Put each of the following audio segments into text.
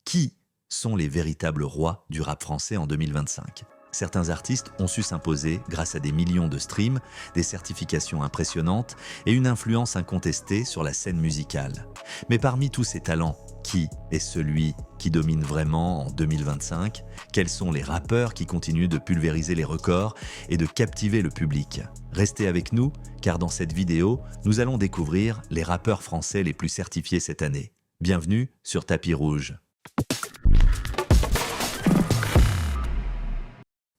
Qui sont les véritables rois du rap français en 2025? Certains artistes ont su s'imposer grâce à des millions de streams, des certifications impressionnantes et une influence incontestée sur la scène musicale. Mais parmi tous ces talents, qui est celui qui domine vraiment en 2025? Quels sont les rappeurs qui continuent de pulvériser les records et de captiver le public? Restez avec nous, car dans cette vidéo, nous allons découvrir les rappeurs français les plus certifiés cette année. Bienvenue sur Tapis Rouge.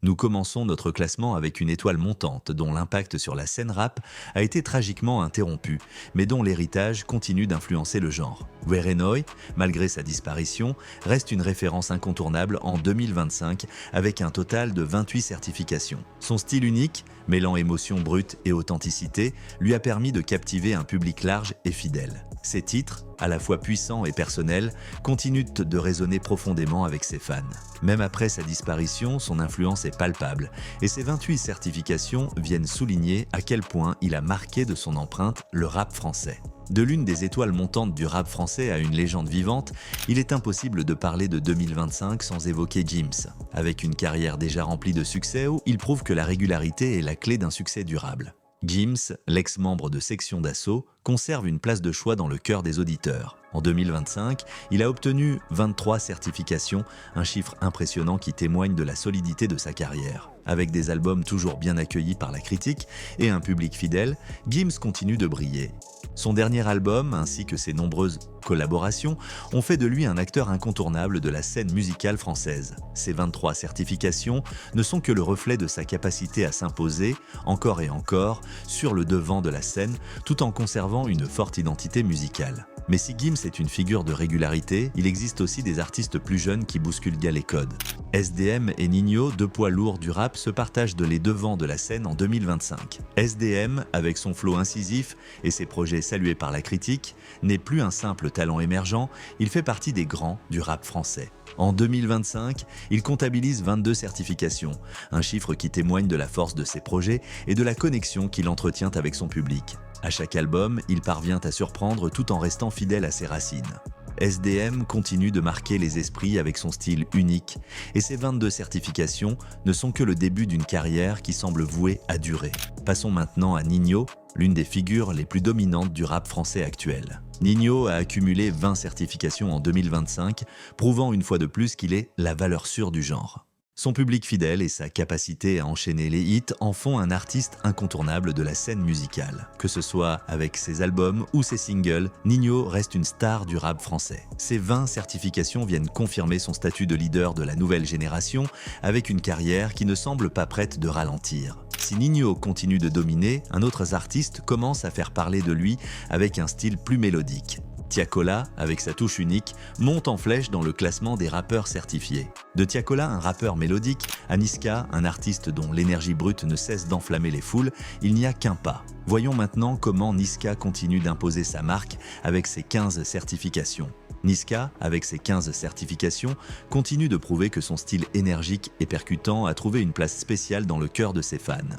Nous commençons notre classement avec une étoile montante dont l'impact sur la scène rap a été tragiquement interrompu, mais dont l'héritage continue d'influencer le genre. Werenoi, malgré sa disparition, reste une référence incontournable en 2025 avec un total de 28 certifications. Son style unique, mêlant émotion brute et authenticité, lui a permis de captiver un public large et fidèle. Ses titres, à la fois puissants et personnels, continuent de résonner profondément avec ses fans. Même après sa disparition, son influence est palpable, et ses 28 certifications viennent souligner à quel point il a marqué de son empreinte le rap français. De l'une des étoiles montantes du rap français à une légende vivante, il est impossible de parler de 2025 sans évoquer Gims. Avec une carrière déjà remplie de succès, il prouve que la régularité est la clé d'un succès durable. Gims, l'ex-membre de Sexion d'Assaut, conserve une place de choix dans le cœur des auditeurs. En 2025, il a obtenu 23 certifications, un chiffre impressionnant qui témoigne de la solidité de sa carrière. Avec des albums toujours bien accueillis par la critique et un public fidèle, Gims continue de briller. Son dernier album, ainsi que ses nombreuses collaborations, ont fait de lui un acteur incontournable de la scène musicale française. Ces 23 certifications ne sont que le reflet de sa capacité à s'imposer, encore et encore, sur le devant de la scène, tout en conservant une forte identité musicale. Mais si Gims est une figure de régularité, il existe aussi des artistes plus jeunes qui bousculent les codes. SDM et Ninho, deux poids lourds du rap, se partagent les devants de la scène en 2025. SDM, avec son flow incisif et ses projets salués par la critique, n'est plus un simple talent émergent, il fait partie des grands du rap français. En 2025, il comptabilise 22 certifications, un chiffre qui témoigne de la force de ses projets et de la connexion qu'il entretient avec son public. À chaque album, il parvient à surprendre tout en restant fidèle à ses racines. SDM continue de marquer les esprits avec son style unique, et ses 22 certifications ne sont que le début d'une carrière qui semble vouée à durer. Passons maintenant à Ninho, l'une des figures les plus dominantes du rap français actuel. Ninho a accumulé 20 certifications en 2025, prouvant une fois de plus qu'il est la valeur sûre du genre. Son public fidèle et sa capacité à enchaîner les hits en font un artiste incontournable de la scène musicale. Que ce soit avec ses albums ou ses singles, Ninho reste une star du rap français. Ses 20 certifications viennent confirmer son statut de leader de la nouvelle génération, avec une carrière qui ne semble pas prête de ralentir. Si Ninho continue de dominer, un autre artiste commence à faire parler de lui avec un style plus mélodique. Tiakola, avec sa touche unique, monte en flèche dans le classement des rappeurs certifiés. De Tiakola, un rappeur mélodique, à Niska, un artiste dont l'énergie brute ne cesse d'enflammer les foules, il n'y a qu'un pas. Voyons maintenant comment Niska continue d'imposer sa marque avec ses 15 certifications. Niska, avec ses 15 certifications, continue de prouver que son style énergique et percutant a trouvé une place spéciale dans le cœur de ses fans.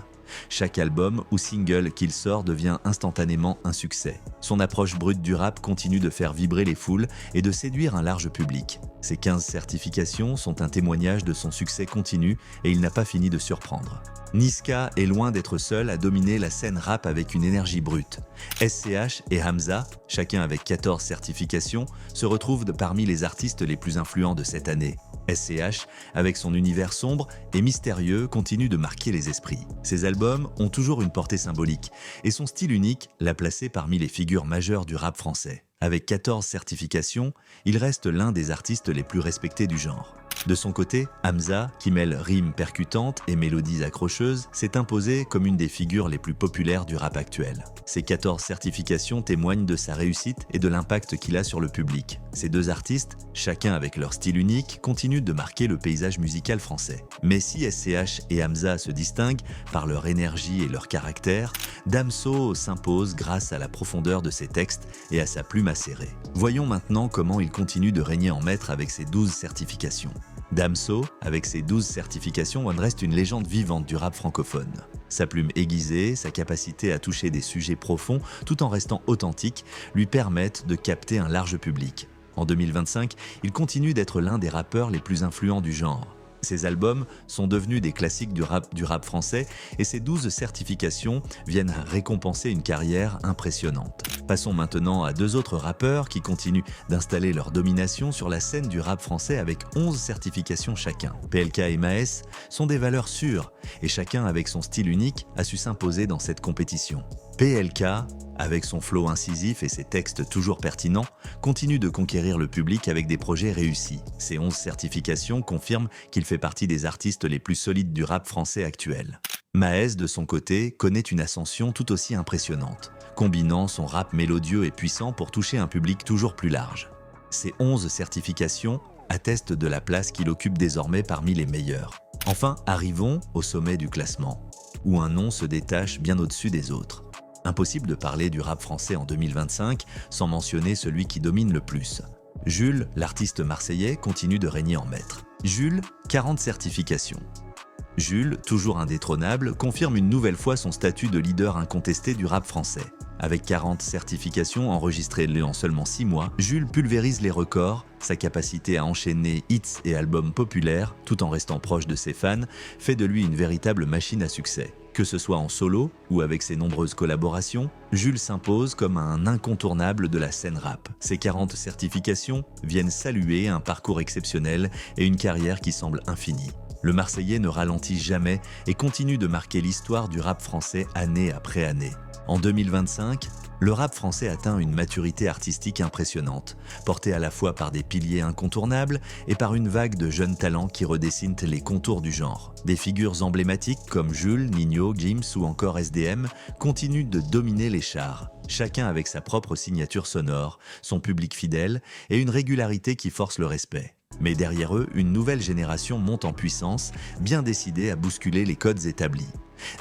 Chaque album ou single qu'il sort devient instantanément un succès. Son approche brute du rap continue de faire vibrer les foules et de séduire un large public. Ses 15 certifications sont un témoignage de son succès continu et il n'a pas fini de surprendre. Niska est loin d'être seul à dominer la scène rap avec une énergie brute. SCH et Hamza, chacun avec 14 certifications, se retrouvent parmi les artistes les plus influents de cette année. SCH, avec son univers sombre et mystérieux, continue de marquer les esprits. Ses albums ont toujours une portée symbolique et son style unique l'a placé parmi les figures majeures du rap français. Avec 14 certifications, il reste l'un des artistes les plus respectés du genre. De son côté, Hamza, qui mêle rimes percutantes et mélodies accrocheuses, s'est imposé comme une des figures les plus populaires du rap actuel. Ses 14 certifications témoignent de sa réussite et de l'impact qu'il a sur le public. Ces deux artistes, chacun avec leur style unique, continuent de marquer le paysage musical français. Mais si SCH et Hamza se distinguent par leur énergie et leur caractère, Damso s'impose grâce à la profondeur de ses textes et à sa plume acérée. Voyons maintenant comment il continue de régner en maître avec ses 12 certifications. Damso, avec ses 12 certifications, reste une légende vivante du rap francophone. Sa plume aiguisée, sa capacité à toucher des sujets profonds tout en restant authentique lui permettent de capter un large public. En 2025, il continue d'être l'un des rappeurs les plus influents du genre. Ses albums sont devenus des classiques du rap français et ses 12 certifications viennent récompenser une carrière impressionnante. Passons maintenant à deux autres rappeurs qui continuent d'installer leur domination sur la scène du rap français avec 11 certifications chacun. PLK et Maes sont des valeurs sûres et chacun avec son style unique a su s'imposer dans cette compétition. PLK, avec son flow incisif et ses textes toujours pertinents, continue de conquérir le public avec des projets réussis. Ses 11 certifications confirment qu'il fait partie des artistes les plus solides du rap français actuel. Maes, de son côté, connaît une ascension tout aussi impressionnante, combinant son rap mélodieux et puissant pour toucher un public toujours plus large. Ses 11 certifications attestent de la place qu'il occupe désormais parmi les meilleurs. Enfin, arrivons au sommet du classement, où un nom se détache bien au-dessus des autres. Impossible de parler du rap français en 2025 sans mentionner celui qui domine le plus. Jules, l'artiste marseillais, continue de régner en maître. Jules, 40 certifications. Jules, toujours indétrônable, confirme une nouvelle fois son statut de leader incontesté du rap français. Avec 40 certifications enregistrées en seulement 6 mois, Jules pulvérise les records. Sa capacité à enchaîner hits et albums populaires, tout en restant proche de ses fans, fait de lui une véritable machine à succès. Que ce soit en solo ou avec ses nombreuses collaborations, Jules s'impose comme un incontournable de la scène rap. Ses 40 certifications viennent saluer un parcours exceptionnel et une carrière qui semble infinie. Le Marseillais ne ralentit jamais et continue de marquer l'histoire du rap français année après année. En 2025, le rap français atteint une maturité artistique impressionnante, portée à la fois par des piliers incontournables et par une vague de jeunes talents qui redessinent les contours du genre. Des figures emblématiques comme Jules, Nino, Gims ou encore SDM continuent de dominer les charts, chacun avec sa propre signature sonore, son public fidèle et une régularité qui force le respect. Mais derrière eux, une nouvelle génération monte en puissance, bien décidée à bousculer les codes établis.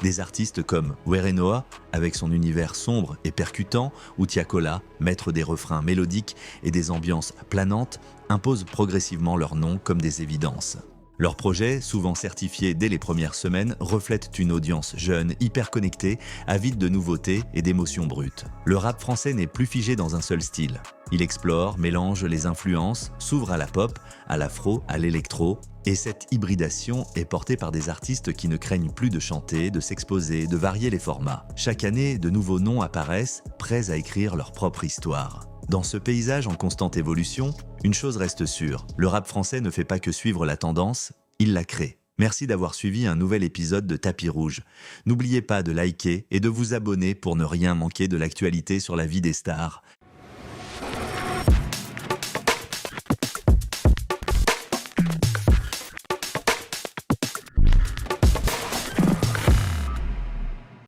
Des artistes comme Werenoi, avec son univers sombre et percutant, ou Tiakola, maître des refrains mélodiques et des ambiances planantes, imposent progressivement leur nom comme des évidences. Leurs projets, souvent certifiés dès les premières semaines, reflètent une audience jeune, hyper connectée, avide de nouveautés et d'émotions brutes. Le rap français n'est plus figé dans un seul style. Il explore, mélange les influences, s'ouvre à la pop, à l'afro, à l'électro, et cette hybridation est portée par des artistes qui ne craignent plus de chanter, de s'exposer, de varier les formats. Chaque année, de nouveaux noms apparaissent, prêts à écrire leur propre histoire. Dans ce paysage en constante évolution, une chose reste sûre, le rap français ne fait pas que suivre la tendance, il la crée. Merci d'avoir suivi un nouvel épisode de Tapis Rouge. N'oubliez pas de liker et de vous abonner pour ne rien manquer de l'actualité sur la vie des stars.